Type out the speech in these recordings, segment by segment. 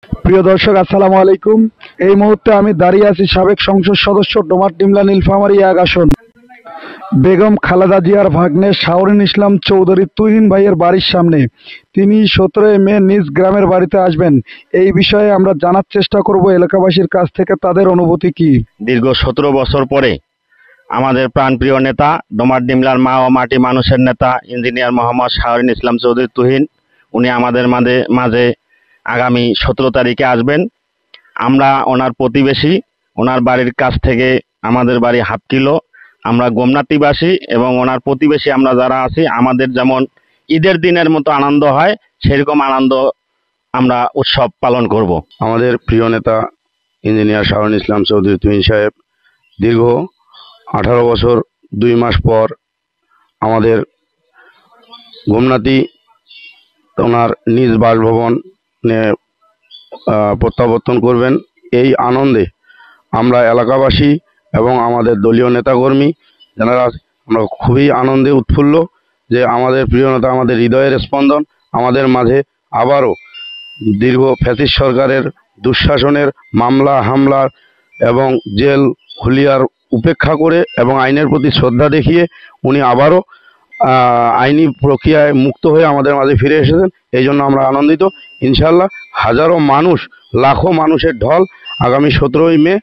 প্রিয় দর্শক, আসসালামু আলাইকুম। এই মুহূর্তে আমি দাঁড়িয়ে আছি সাবেক সংসদ সদস্য ডোমারডিমলা নীলফামারী ১ আসন বেগম খালেদা জিয়ার ভাগ্নে শাওরিন ইসলাম চৌধুরী তুহিন ভাইয়ের বাড়ির সামনে। তিনি ১৭ মে নিজ গ্রামের বাড়িতে আসবেন। এই বিষয়ে আমরা জানার চেষ্টা করব এলাকাবাসীর কাছ থেকে তাদের অনুভূতি কি। দীর্ঘ ১৭ বছর পরে আমাদের প্রাণপ্রিয় নেতা, ডোমারডিমলার মা ও মাটি মানুষের নেতা ইঞ্জিনিয়ার মোহাম্মদ শাওরিন ইসলাম চৌধুরী তুহিন, উনি আমাদের মাঝে আগামী ১৭ তারিখে আসবেন। আমরা ওনার প্রতিবেশী। ওনার বাড়ির কাছ থেকে আমাদের বাড়ি হাফ কিলো। আমরা গোমনাতিবাসী এবং ওনার প্রতিবেশী আমরা যারা আছি, আমাদের যেমন ঈদের দিনের মতো আনন্দ হয়, সেরকম আনন্দ আমরা উৎসব পালন করব। আমাদের প্রিয় নেতা ইঞ্জিনিয়ার শাওরিন ইসলাম চৌধুরী তুহিন সাহেব দীর্ঘ 18 বছর 2 মাস পর আমাদের গোমনাতি ওনার নিজ বাসভবনে প্রত্যাবর্তন করবেন। এই আনন্দে আমরা এলাকাবাসী এবং আমাদের দলীয় নেতাকর্মী যারা আমরা খুবই আনন্দে উৎফুল্ল যে আমাদের প্রিয় নেতা, আমাদের হৃদয়ের স্পন্দন, আমাদের মাঝে আবারও দীর্ঘ ফ্যাসিস্ট সরকারের দুঃশাসনের মামলা হামলা এবং জেল হুলিয়ার উপেক্ষা করে এবং আইনের প্রতি শ্রদ্ধা দেখিয়ে উনি আবারও আইনি প্রক্রিয়ায় মুক্ত হয়ে আমাদের মাঝে ফিরে এসেছেন। এই জন্য আমরা আনন্দিত। ইনশাল্লাহ হাজারো মানুষ, লাখো মানুষের ঢল আগামী 17ই মে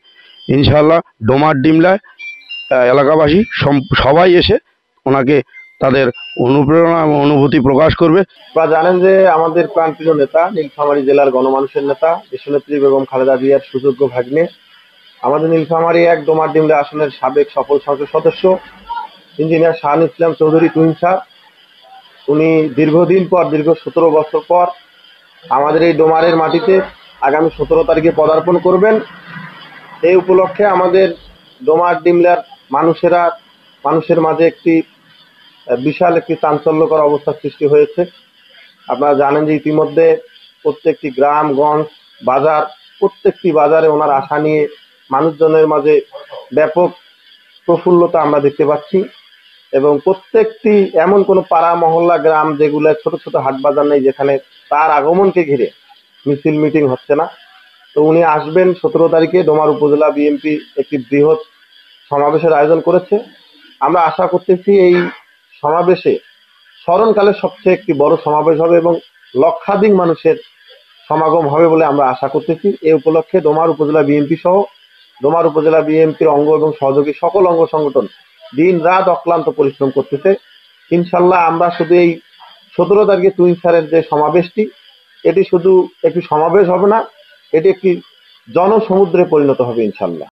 ইনশাল্লাহ ডোমারডিমলায় এলাকাবাসী সবাই এসে ওনাকে তাদের অনুপ্রেরণা এবং অনুভূতি প্রকাশ করবে। আপনারা জানেন যে আমাদের প্রাণপ্রিয় নেতা, নীলফামারী জেলার গণমানুষের নেতা, দেশনেত্রী বেগম খালেদা জিয়ার সুযোগ্য ভাগ্নে, আমাদের নীলফামারী ১ ডোমারডিমলা আসনের সাবেক সফল সংসদ সদস্য ইঞ্জিনিয়ার শাওরিন ইসলাম চৌধুরী তুহিন সাহেব, উনি দীর্ঘদিন পর, দীর্ঘ ১৭ বছর পর আমাদের এই ডোমারের মাটিতে আগামী ১৭ তারিখে পদার্পণ করবেন। এই উপলক্ষে আমাদের ডোমারডিমলার মানুষের মাঝে বিশাল একটি চাঞ্চল্যকর অবস্থার সৃষ্টি হয়েছে। আপনারা জানেন যে ইতিমধ্যে প্রত্যেকটি গ্রামগঞ্জ বাজার, প্রত্যেকটি বাজারে ওনার আশা নিয়ে মানুষজনের মাঝে ব্যাপক প্রফুল্লতা আমরা দেখতে পাচ্ছি এবং প্রত্যেকটি এমন কোনো পাড়া মহল্লা গ্রাম যেগুলো ছোট ছোট হাট বাজার নেই যেখানে তার আগমনকে ঘিরে মিছিল মিটিং হচ্ছে না। তো উনি আসবেন ১৭ তারিখে। ডোমার উপজেলা বিএনপি একটি বৃহৎ সমাবেশের আয়োজন করেছে। আমরা আশা করতেছি এই সমাবেশে স্মরণকালের সবচেয়ে একটি বড় সমাবেশ হবে এবং লক্ষাধিক মানুষের সমাগম হবে বলে আমরা আশা করতেছি। এই উপলক্ষে ডোমার উপজেলা বিএনপি সহ ডোমার উপজেলা বিএনপির অঙ্গ এবং সহযোগী সকল অঙ্গ সংগঠন দিন রাত অক্লান্ত পরিশ্রম করতেছে। ইনশাল্লাহ আমরা শুধু এই ১৭ তারিখে তুহিন স্যারের যে সমাবেশটি, এটি শুধু একটি সমাবেশ হবে না, এটি একটি জনসমুদ্রে পরিণত হবে ইনশাল্লাহ।